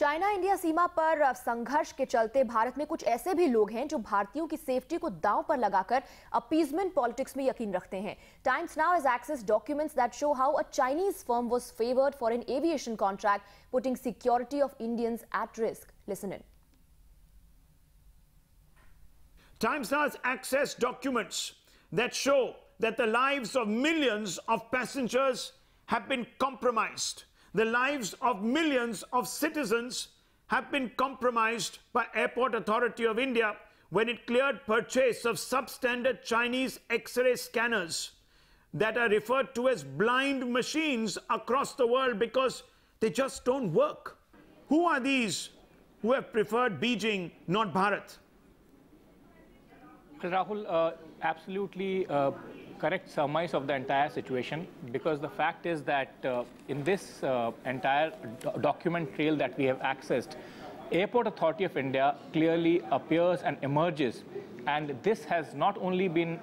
China India सीमा पर संघर्ष के चलते भारत में कुछ ऐसे भी लोग हैं जो भारतीयों की सेफ्टी को दांव पर लगाकर अपीजमेंट पॉलिटिक्स में यकीन रखते हैं। Times now has accessed documents that show how a Chinese firm was favored for an aviation contract, putting security of Indians at risk. Listen in. Times now has accessed documents that show that the lives of millions of passengers have been compromised. The lives of millions of citizens have been compromised by Airport Authority of India when it cleared purchase of substandard Chinese X-ray scanners that are referred to as blind machines across the world because they just don't work. Who are these who have preferred Beijing, not Bharat? Rahul, absolutely correct surmise of the entire situation, because the fact is that in this entire document trail that we have accessed, Airport Authority of India clearly appears and emerges, and this has not only been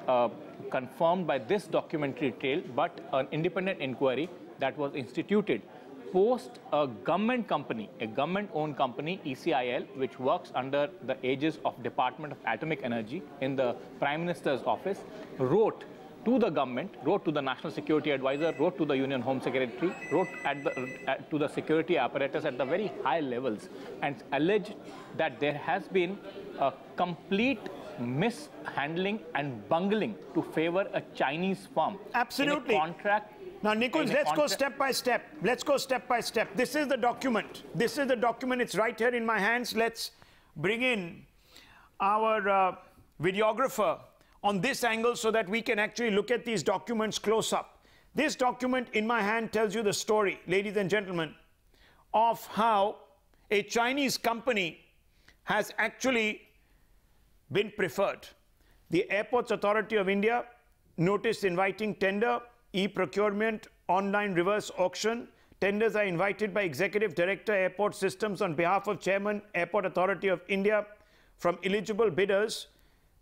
confirmed by this documentary trail, but an independent inquiry that was instituted post a government company, a government-owned company, ECIL, which works under the aegis of Department of Atomic Energy in the Prime Minister's office, wrote to the government, wrote to the National Security Advisor, wrote to the Union Home Secretary, wrote to the security apparatus at the very high levels, and alleged that there has been a complete mishandling and bungling to favor a Chinese firm. Absolutely. In a contract. Now, Nikunj, let's go step by step. Let's go step by step. This is the document. This is the document. It's right here in my hands. Let's bring in our videographer on this angle so that we can actually look at these documents close up. This document in my hand tells you the story, ladies and gentlemen, of how a Chinese company has actually been preferred. The Airports Authority of India notice inviting tender, e-procurement, online reverse auction. Tenders are invited by Executive Director, Airport Systems on behalf of Chairman, Airport Authority of India, from eligible bidders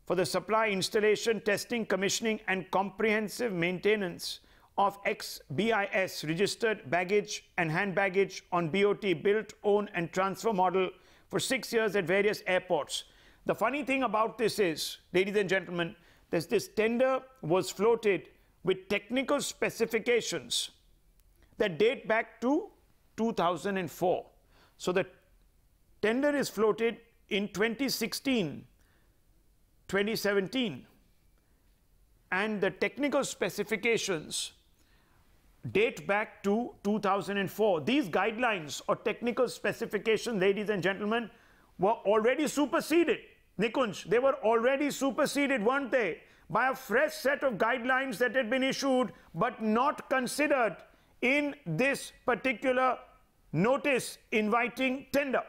for the supply, installation, testing, commissioning and comprehensive maintenance of ex-BIS registered baggage and hand baggage on BOT built, own and transfer model for 6 years at various airports. The funny thing about this is, ladies and gentlemen, that this tender was floated with technical specifications that date back to 2004. So the tender is floated in 2016, 2017, and the technical specifications date back to 2004. These guidelines or technical specifications, ladies and gentlemen, were already superseded. Nikunj, they were already superseded, weren't they, by a fresh set of guidelines that had been issued but not considered in this particular notice inviting tender.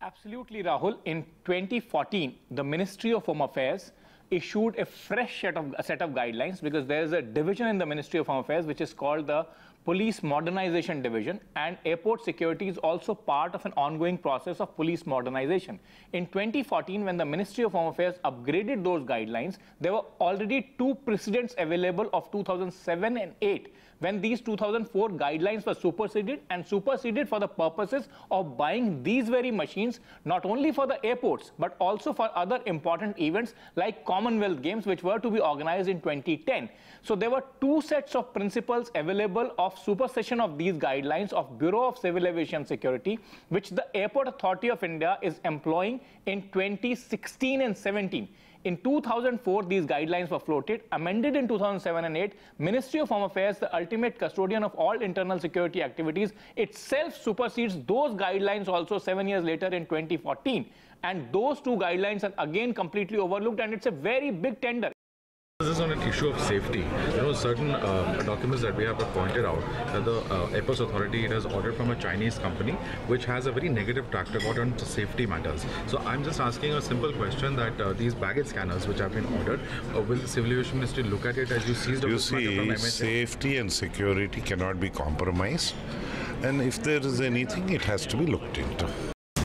Absolutely, Rahul. In 2014, the Ministry of Home Affairs issued a fresh set of guidelines, because there is a division in the Ministry of Home Affairs which is called the Police Modernization Division, and airport security is also part of an ongoing process of police modernization. In 2014, when the Ministry of Home Affairs upgraded those guidelines, there were already two precedents available of 2007 and 8, when these 2004 guidelines were superseded for the purposes of buying these very machines, not only for the airports, but also for other important events like Commonwealth Games, which were to be organized in 2010. So there were two sets of principles available of supersession of these guidelines of Bureau of Civil Aviation Security, which the Airport Authority of India is employing in 2016 and 17. In 2004, these guidelines were floated, amended in 2007 and 8. Ministry of Home Affairs, the ultimate custodian of all internal security activities, itself supersedes those guidelines also 7 years later in 2014. And those two guidelines are again completely overlooked, and it's a very big tender. This is on an issue of safety. Certain documents that we have pointed out that the Airports Authority has ordered from a Chinese company which has a very negative track record on safety matters. So I'm just asking a simple question that these baggage scanners which have been ordered, will the Civil Aviation Ministry look at it as you seized You see, safety and security cannot be compromised, and if there is anything, it has to be looked into.